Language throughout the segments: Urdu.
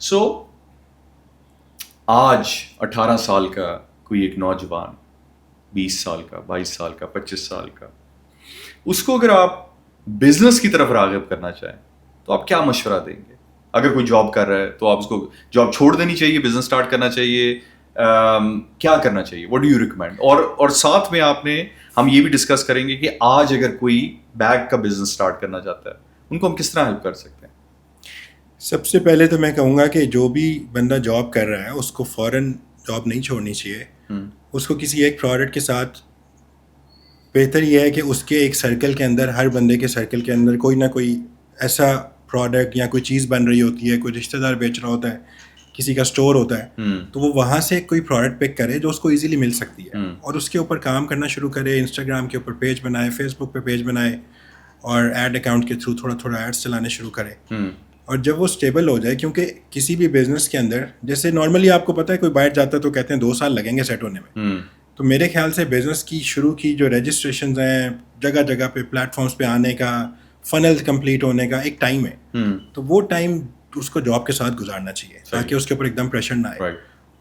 سو آج 18 سال کا کوئی ایک نوجوان 20 سال کا 22 سال کا 25 سال کا اس کو اگر آپ بزنس کی طرف راغب کرنا چاہیں تو آپ کیا مشورہ دیں گے؟ اگر کوئی جاب کر رہا ہے تو آپ اس کو جاب چھوڑ دینی چاہیے, بزنس اسٹارٹ کرنا چاہیے, کیا کرنا چاہیے؟ What do you recommend? اور ساتھ میں ہم یہ بھی ڈسکس کریں گے کہ آج اگر کوئی بیگ کا بزنس اسٹارٹ کرنا چاہتا ہے ان کو ہم کس طرح ہیلپ کر سکتے ہیں. سب سے پہلے تو میں کہوں گا کہ جو بھی بندہ جاب کر رہا ہے اس کو فوراً جاب نہیں چھوڑنی چاہیے. اس کو کسی ایک پروڈکٹ کے ساتھ, بہتر یہ ہے کہ اس کے ایک سرکل کے اندر, ہر بندے کے سرکل کے اندر کوئی نہ کوئی ایسا پروڈکٹ یا کوئی چیز بن رہی ہوتی ہے, کوئی رشتہ دار بیچ رہا ہوتا ہے, کسی کا اسٹور ہوتا ہے, تو وہ وہاں سے کوئی پروڈکٹ پک کرے جو اس کو ایزیلی مل سکتی ہے اور اس کے اوپر کام کرنا شروع کرے. انسٹاگرام کے اوپر پیج بنائے, فیس بک پہ پیج بنائے اور ایڈ اکاؤنٹ کے تھرو تھوڑا تھوڑا ایڈس چلانے شروع کرے. اور جب وہ اسٹیبل ہو جائے, کیونکہ کسی بھی بزنس کے اندر جیسے نارملی آپ کو پتہ ہے کوئی باہر جاتا ہے تو کہتے ہیں 2 سال لگیں گے سیٹ ہونے میں, تو میرے خیال سے بزنس کی شروع کی جو رجسٹریشنز ہیں جگہ جگہ پہ پلیٹ فارمس پہ آنے کا, فنل کمپلیٹ ہونے کا ایک ٹائم ہے, تو وہ ٹائم اس کو جاب کے ساتھ گزارنا چاہیے تاکہ اس کے اوپر ایک دم پریشر نہ آئے.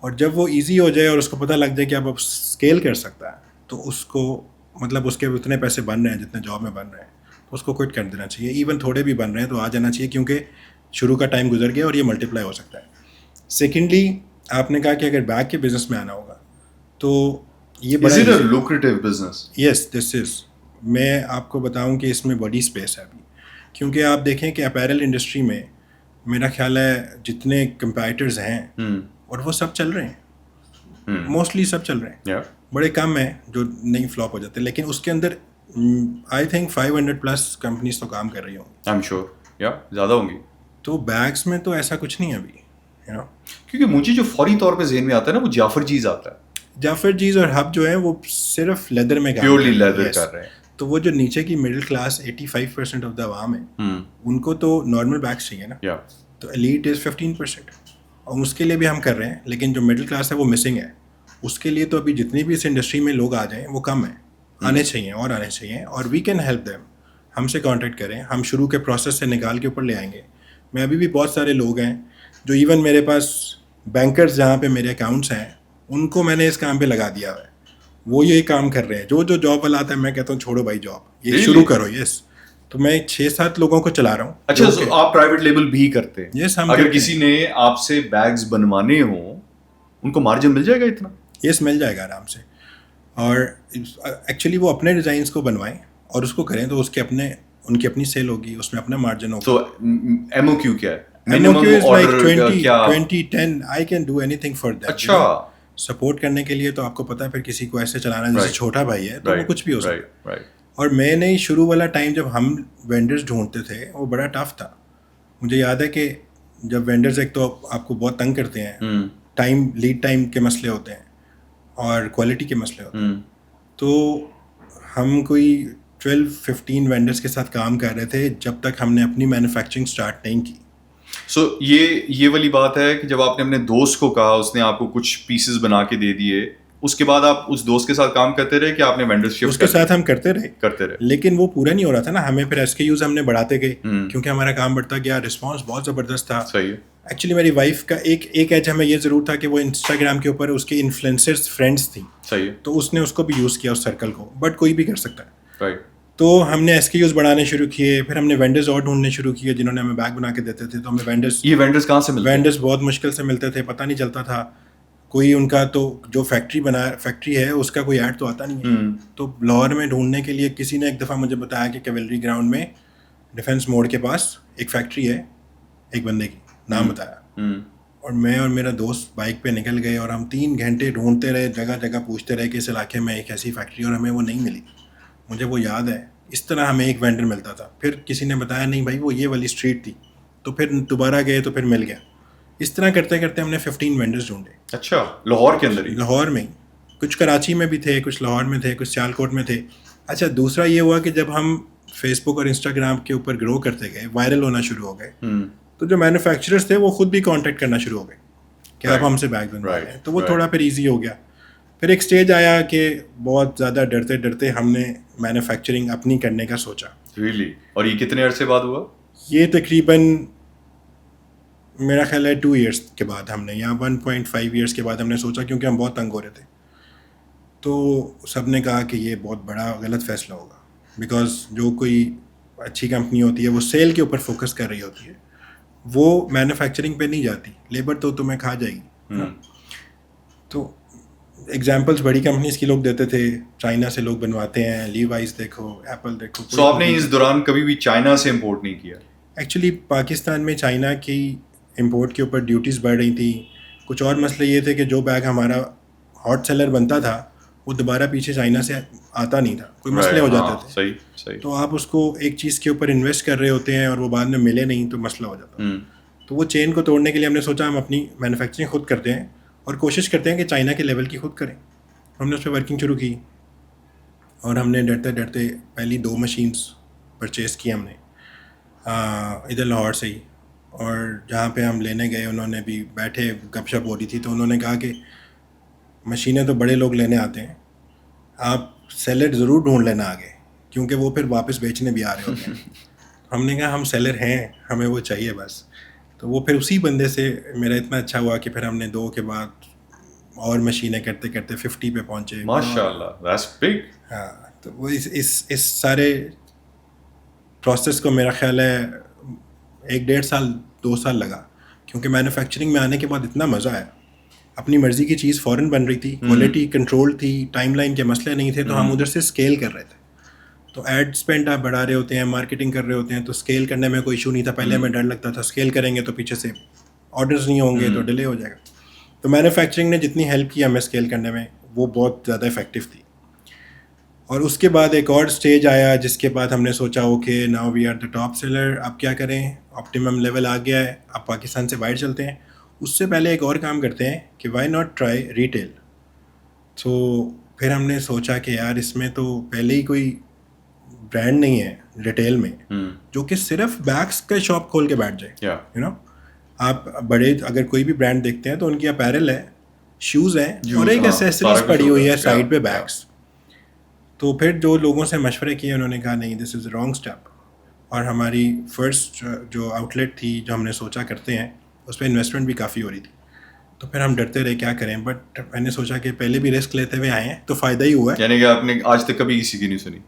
اور جب وہ ایزی ہو جائے اور اس کو پتہ لگ جائے کہ اب اسکیل کر سکتا ہے, تو اس کو مطلب اس کے اتنے پیسے بن رہے ہیں جتنے جاب میں بن رہے ہیں, تو اس کو کوئٹ کر دینا چاہیے. ایون تھوڑے بھی بن رہے ہیں تو آ جانا چاہیے, کیونکہ شروع کا ٹائم گزر گیا اور یہ ملٹیپلائی ہو سکتا ہے. سیکنڈلی آپ نے کہا کہ اگر بیگ کے بزنس میں آنا ہوگا تو یہ بڑا لوکریٹو بزنس. یس دس از, میں آپ کو بتاؤں کہ اس میں بڑی اسپیس ہے ابھی, کیونکہ آپ دیکھیں کہ اپیرل انڈسٹری میں میرا خیال ہے جتنے کمپیٹرز ہیں اور وہ سب چل رہے ہیں, موسٹلی سب چل رہے ہیں, بڑے کم ہیں جو نہیں فلاپ ہو جاتے, لیکن اس کے اندر آئی تھنک 500+ کمپنیز تو کام کر رہی ہوں گی. آئی ایم شیور زیادہ ہوں گی. تو بیگس میں تو ایسا کچھ نہیں ہے ابھی, کیونکہ مجھے جو فوری طور پہ ذہن میں آتا ہے نا وہ جعفر جیز آتا ہے. جعفر جیز اور ہب جو ہیں وہ صرف لیدر میں پیورلی لیدر کر رہے ہیں. تو وہ جو نیچے کی مڈل کلاس 85% آف دا عوام ہے ان کو تو نارمل بیگس چاہیے نا, تو ایلیٹ از 15%, اور اس کے لیے بھی ہم کر رہے ہیں, لیکن جو مڈل کلاس ہے وہ مسنگ ہے. اس کے لیے تو ابھی جتنی بھی اس انڈسٹری میں لوگ آ جائیں وہ کم ہیں, آنے چاہیے اور آنے چاہیے, اور وی کین ہیلپ دیم. ہم سے کانٹیکٹ کریں, ہم شروع کے پروسیس سے نکال کے اوپر لے آئیں گے. میں ابھی بھی بہت سارے لوگ ہیں جو ایون میرے پاس بینکرز جہاں پہ میرے اکاؤنٹس ہیں ان کو میں نے اس کام پہ لگا دیا ہے, وہ یہ کام کر رہے ہیں. جو جاب والا آتا ہے میں کہتا ہوں چھوڑو بھائی جاب, یہ شروع کرو. یس, تو میں 6-7 لوگوں کو چلا رہا ہوں. اچھا, آپ پرائیویٹ لیبل بھی کرتے ہیں؟ یس, ہم اگر کسی نے آپ سے بیگز بنوانے ہوں ان کو مارجن مل جائے گا اتنا؟ یس, مل جائے گا آرام سے. اور ایکچولی وہ اپنے ڈیزائنس کو بنوائیں اور اس کو کریں تو اس کے اپنے ان کی اپنی سیل ہوگی, اس میں اپنا مارجن ہوگا. تو ایم او کیو کیا ہے؟ MOQ is like 20-10. I can do anything for that. اچھا, سپورٹ کرنے کے لیے تو آپ کو پتہ ہے پھر کسی کو ایسے چلانا جیسے چھوٹا بھائی ہے تو وہ کچھ بھی ہو سکتا ہے. اور میں نے شروع والا ٹائم جب ہم وینڈرز ڈھونڈتے تھے وہ بڑا ٹف تھا. مجھے یاد ہے کہ جب وینڈرز ایک تو آپ کو بہت تنگ کرتے ہیں, ٹائم لیڈ ٹائم کے مسئلے ہوتے ہیں اور کوالٹی کے مسئلے ہوتے ہیں, تو ہم کوئی 12-15 وینڈرز کے ساتھ کام کر رہے تھے جب تک ہم نے اپنی مینوفیکچرنگ سٹارٹ نہیں کی. سو یہ والی بات ہے کہ جب آپ نے اپنے دوست کو کہا, اس نے آپ کو کچھ پیسز بنا کے دے دیے, اس کے بعد آپ اس دوست کے ساتھ کام کرتے رہے کہ آپ نے وینڈر شفٹ؟ اس کے ساتھ ہم کرتے رہے, لیکن وہ پورا نہیں ہو رہا تھا نا. ہمیں پھر SKUs ہم نے بڑھاتے گئے کیونکہ ہمارا کام بڑھتا گیا, رسپانس بہت زبردست تھا. صحیح ہے. ایکچولی میری وائف کا ایک ایج ہمیں یہ ضرور تھا کہ وہ انسٹاگرام کے اوپر اس کی انفلوئنسرز فرینڈس تھیں. صحیح ہے. تو اس نے اس کو بھی یوز کیا اس سرکل کو, بٹ کوئی بھی کر سکتا ہے. رائٹ. تو ہم نے SKUs بڑھانے شروع کیے, پھر ہم نے وینڈرز اور ڈھونڈنے شروع کیے جنہوں نے ہمیں بیگ بنا کے دیتے تھے. تو ہمیں وینڈرز کہاں سے ملتے؟ وینڈرز بہت مشکل سے ملتے تھے, پتہ نہیں چلتا تھا. کوئی ان کا تو جو فیکٹری ہے اس کا کوئی ایڈ تو آتا نہیں ہے. تو لاہور میں ڈھونڈنے کے لیے کسی نے ایک دفعہ مجھے بتایا کہ کیولری گراؤنڈ میں ڈیفینس موڑ کے پاس ایک فیکٹری ہے, ایک بندے کی نام بتایا, اور میں اور میرا دوست بائک پہ نکل گئے اور ہم 3 گھنٹے ڈھونڈتے رہے, جگہ جگہ پوچھتے رہے کہ اس علاقے میں ایک ایسی فیکٹری, اور ہمیں وہ نہیں ملی. مجھے وہ یاد ہے. اس طرح ہمیں ایک وینڈر ملتا تھا, پھر کسی نے بتایا نہیں بھائی وہ یہ والی اسٹریٹ تھی, تو پھر دوبارہ گئے تو پھر مل گیا. اس طرح کرتے کرتے ہم نے 15 وینڈرز ڈھونڈے. اچھا, لاہور کے اندر ہی؟ لاہور میں ہی, کچھ کراچی میں بھی تھے, کچھ لاہور میں تھے, کچھ سیال کوٹ میں تھے. اچھا, دوسرا یہ ہوا کہ جب ہم فیس بک اور انسٹاگرام کے اوپر گرو کرتے گئے, وائرل ہونا شروع ہو گئے, تو جو مینوفیکچررز تھے وہ خود بھی کانٹیکٹ کرنا شروع ہو گئے کہ آپ ہم سے بیگ بنوا رہے ہیں. تو وہ تھوڑا پھر ایزی ہو گیا. پھر ایک سٹیج آیا کہ بہت زیادہ ڈرتے ڈرتے ہم نے مینوفیکچرنگ اپنی کرنے کا سوچا. ریئلی؟ اور یہ کتنے عرصے بعد ہوا؟ یہ تقریباً میرا خیال ہے 2 ایئرس کے بعد ہم نے یا 1.5 ایئرس کے بعد ہم نے سوچا, کیونکہ ہم بہت تنگ ہو رہے تھے, تو سب نے کہا کہ یہ بہت بڑا غلط فیصلہ ہوگا, بیکاز جو کوئی اچھی کمپنی ہوتی ہے وہ سیل کے اوپر فوکس کر رہی ہوتی ہے, وہ مینوفیکچرنگ پہ نہیں جاتی, لیبر تو تمہیں کھا جائے گی. تو ایگزامپلس بڑی کمپنیز کی لوگ دیتے تھے, چائنا سے لوگ بنواتے ہیں, لیوائز دیکھو, ایپل دیکھو. سو آپ نے اس دوران کبھی بھی چائنا سے امپورٹ نہیں کیا؟ ایکچولی پاکستان میں چائنا کی امپورٹ کے اوپر ڈیوٹیز بڑھ رہی تھیں. کچھ اور مسئلے یہ تھے کہ جو بیگ ہمارا ہاٹ سیلر بنتا تھا وہ دوبارہ پیچھے چائنا سے آتا نہیں تھا, کوئی مسئلے ہو جاتے تھے. صحیح. تو آپ اس کو ایک چیز کے اوپر انویسٹ کر رہے ہوتے ہیں اور وہ بعد میں ملے نہیں تو مسئلہ ہو جاتا. تو وہ چین کو توڑنے کے لیے ہم نے سوچا ہم اپنی مینوفیکچرنگ خود کرتے ہیں اور کوشش کرتے ہیں کہ چائنا کے لیول کی خود کریں. ہم نے اس پہ ورکنگ شروع کی اور ہم نے ڈرتے ڈرتے پہلی 2 مشینز پرچیز کی ہم نے ادھر لاہور سے ہی. اور جہاں پہ ہم لینے گئے انہوں نے بھی بیٹھے, گپ شپ ہو رہی تھی, تو انہوں نے کہا کہ مشینیں تو بڑے لوگ لینے آتے ہیں, آپ سیلر ضرور ڈھونڈ لینا آگے, کیونکہ وہ پھر واپس بیچنے بھی آ رہے ہوتے ہیں. ہم نے کہا ہم سیلر ہیں, ہمیں وہ چاہیے بس. تو وہ پھر اسی بندے سے میرا اتنا اچھا ہوا کہ پھر ہم نے 2 کے بعد اور مشینیں کرتے کرتے 50 پہ پہنچے. ماشاءاللہ, دیٹس بگ. ہاں, تو وہ اس سارے پروسیس کو میرا خیال ہے 1.5 سال 2 سال لگا, کیونکہ مینوفیکچرنگ میں آنے کے بعد اتنا مزہ آیا. اپنی مرضی کی چیز فوراً بن رہی تھی, کوالٹی کنٹرول تھی, ٹائم لائن کے مسئلے نہیں تھے, تو ہم ادھر سے اسکیل کر رہے تھے. تو ایڈ اسپینڈ آپ بڑھا رہے ہوتے ہیں, مارکیٹنگ کر رہے ہوتے ہیں, تو اسکیل کرنے میں کوئی ایشو نہیں تھا. پہلے ہمیں ڈر لگتا تھا اسکیل کریں گے تو پیچھے سے آرڈرز نہیں ہوں گے تو ڈیلے ہو جائے گا. تو مینوفیکچرنگ نے جتنی ہیلپ کی ہمیں اسکیل کرنے میں وہ بہت زیادہ افیکٹو تھی. اور اس کے بعد ایک اور اسٹیج آیا جس کے بعد ہم نے سوچا okay now we are the top seller, اب کیا کریں, آپٹیمم لیول آ گیا ہے, اب پاکستان سے باہر چلتے ہیں. اس سے پہلے ایک اور کام کرتے ہیں کہ وائی ناٹ ٹرائی ریٹیل. تو پھر ہم نے سوچا کہ یار اس میں تو پہلے ہی کوئی برانڈ نہیں ہے ریٹیل میں جو کہ صرف بیگس کا شاپ کھول کے بیٹھ جائے. یو نو, آپ بڑے اگر کوئی بھی برانڈ دیکھتے ہیں تو ان کی اپیرل ہے, شوز ہیں, اور ایک ایسیسریز پڑی ہوئی ہے سائڈ پہ بیگس. تو پھر جو لوگوں سے مشورے کیے انہوں نے کہا نہیں, دس از رانگ اسٹیپ. اور ہماری فرسٹ جو آؤٹ لیٹ تھی جو ہم نے سوچا کرتے ہیں اس پہ انویسٹمنٹ بھی کافی ہو رہی تھی. تو پھر ہم ڈرتے رہے کیا کریں, بٹ میں نے سوچا کہ پہلے بھی رسک لیتے ہوئے آئے ہیں تو فائدہ ہی ہوا ہے. یعنی کہ آپ نے آج تک کبھی کسی کی نہیں سنی,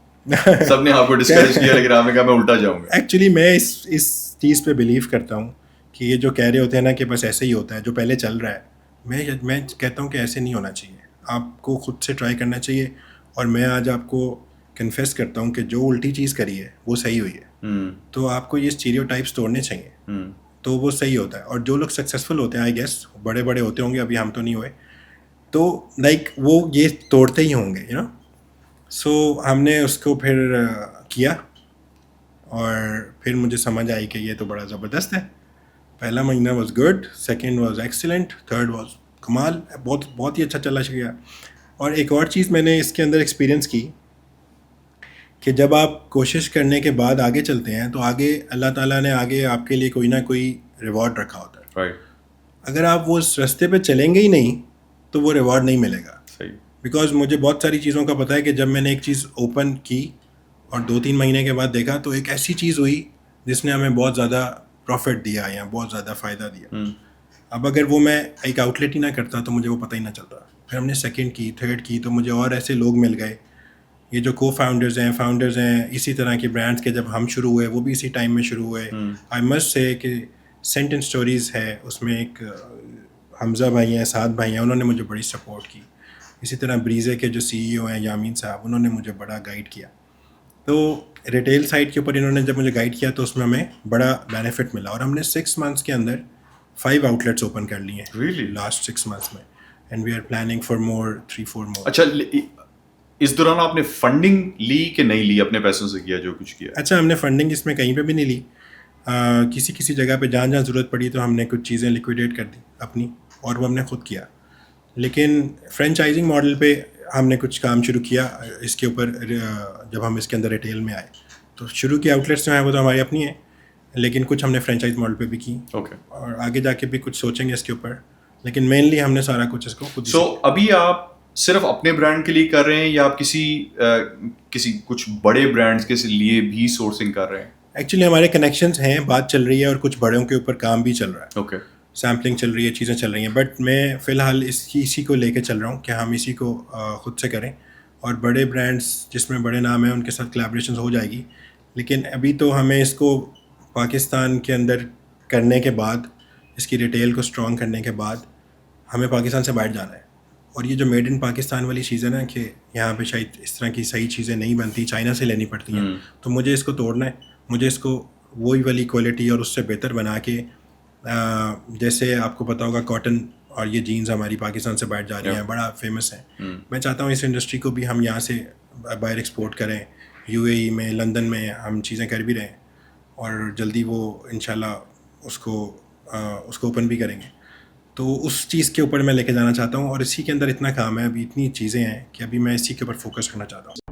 سب نے آپ کو ڈسکریج کیا, لیکن آپ نے کہا میں الٹا جاؤں گا. ایکچولی میں اس چیز پہ بلیو کرتا ہوں کہ یہ جو کہہ رہے ہوتے ہیں نا کہ بس ایسے ہی ہوتا ہے جو پہلے چل رہا ہے, میں کہتا ہوں کہ ایسے نہیں ہونا چاہیے, آپ کو خود سے ٹرائی کرنا چاہیے. اور میں آج آپ کو کنفیس کرتا ہوں کہ جو الٹی چیز کری ہے وہ صحیح ہوئی ہے. تو آپ کو یہ اسٹیریو ٹائپس توڑنے چاہیے, تو وہ صحیح ہوتا ہے. اور جو لوگ سکسیزفل ہوتے ہیں آئی گیس بڑے بڑے ہوتے ہوں گے, ابھی ہم تو نہیں ہوئے, تو لائک وہ یہ توڑتے ہی ہوں گے, یو نو. سو ہم نے اس کو پھر کیا اور پھر مجھے سمجھ آئی کہ یہ تو بڑا زبردست ہے. پہلا مہینہ was good, second was excellent, third was کمال, بہت ہی اچھا چلا گیا. اور ایک اور چیز میں نے اس کے اندر ایکسپیرینس کی کہ جب آپ کوشش کرنے کے بعد آگے چلتے ہیں تو آگے اللہ تعالیٰ نے آگے آپ کے لیے کوئی نہ کوئی ریوارڈ رکھا ہوتا ہے. اگر آپ وہ اس رستے پہ چلیں گے ہی نہیں تو وہ ریوارڈ نہیں ملے گا. بیکاز مجھے بہت ساری چیزوں کا پتہ ہے کہ جب میں نے ایک چیز اوپن کی اور 2-3 مہینے کے بعد دیکھا تو ایک ایسی چیز ہوئی جس نے ہمیں بہت زیادہ پروفٹ دیا یا بہت زیادہ فائدہ دیا. اب اگر وہ میں ایک آؤٹ لیٹ ہی نہ کرتا تو مجھے وہ پتہ ہی نہ چلتا. پھر ہم نے سیکنڈ کی, تھرڈ کی, تو مجھے اور ایسے لوگ مل گئے. یہ جو کو فاؤنڈرز ہیں اسی طرح کے برانڈس کے, جب ہم شروع ہوئے وہ بھی اسی ٹائم میں شروع ہوئے. آئی مسٹ سے کہ سینٹ اینڈ اسٹوریز ہے, اس میں ایک حمزہ بھائی ہیں, سعد بھائی ہیں, انہوں نے مجھے بڑی سپورٹ کی. اسی طرح بریزے کے جو سی ای او ہیں یامین صاحب, انہوں نے مجھے بڑا گائیڈ کیا. تو ریٹیل سائٹ کے اوپر انہوں نے جب مجھے گائیڈ کیا تو اس میں ہمیں بڑا بینیفٹ ملا. اور ہم نے 6 منتھس کے اندر 5 آؤٹ لیٹس اوپن کر لیے ہیں لاسٹ 6 منتھس میں, and we are planning for more 3-4 more. اچھا, اس دوران آپ نے فنڈنگ لی کہ نہیں لی, اپنے پیسوں سے کیا جو کچھ کیا؟ اچھا, ہم نے فنڈنگ اس میں کہیں پہ بھی نہیں لی. کسی جگہ پہ جہاں ضرورت پڑی تو ہم نے کچھ چیزیں لیکویڈیٹ کر دی اپنی, اور وہ ہم نے خود کیا. لیکن فرینچائزنگ ماڈل پہ ہم نے کچھ کام شروع کیا اس کے اوپر. جب ہم اس کے اندر ریٹیل میں آئے تو شروع کی آؤٹ لیٹس جو ہیں وہ تو ہماری اپنی ہیں, لیکن کچھ ہم نے فرینچائز ماڈل پہ بھی کی. اور آگے جا کے بھی کچھ سوچیں گے اس کے اوپر, لیکن مینلی ہم نے سارا کچھ اس کو خود. سو ابھی آپ صرف اپنے برانڈ کے لیے کر رہے ہیں یا آپ کسی کچھ بڑے برانڈس کے لیے بھی سورسنگ کر رہے ہیں؟ ایکچولی ہمارے کنیکشنز ہیں, بات چل رہی ہے, اور کچھ بڑوں کے اوپر کام بھی چل رہا ہے, اوکے. سیمپلنگ چل رہی ہے, چیزیں چل رہی ہیں, بٹ میں فی الحال اسی کو لے کے چل رہا ہوں کہ ہم اسی کو خود سے کریں, اور بڑے برانڈس جس میں بڑے نام ہیں ان کے ساتھ کلیبریشنز ہو جائے گی. لیکن ابھی تو ہمیں اس کو پاکستان کے اندر کرنے کے بعد, اس کی ریٹیل کو اسٹرانگ کرنے کے بعد ہمیں پاکستان سے باہر جانا ہے. اور یہ جو میڈ ان پاکستان والی چیز ہے نا, کہ یہاں پہ شاید اس طرح کی صحیح چیزیں نہیں بنتی, چائنا سے لینی پڑتی ہیں, تو مجھے اس کو توڑنا ہے. مجھے اس کو وہی والی کوالٹی اور اس سے بہتر بنا کے, جیسے آپ کو پتہ ہوگا کاٹن اور یہ جینز ہماری پاکستان سے باہر جا رہی ہیں, بڑا فیمس ہیں. میں چاہتا ہوں اس انڈسٹری کو بھی ہم یہاں سے باہر ایکسپورٹ کریں. یو اے ای میں, لندن میں ہم چیزیں کر بھی رہے ہیں, اور جلدی وہ انشاءاللہ اس کو اوپن بھی کریں گے. تو اس چیز کے اوپر میں لے کے جانا چاہتا ہوں, اور اسی کے اندر اتنا کام ہے, ابھی اتنی چیزیں ہیں کہ ابھی میں اسی کے اوپر فوکس کرنا چاہتا ہوں.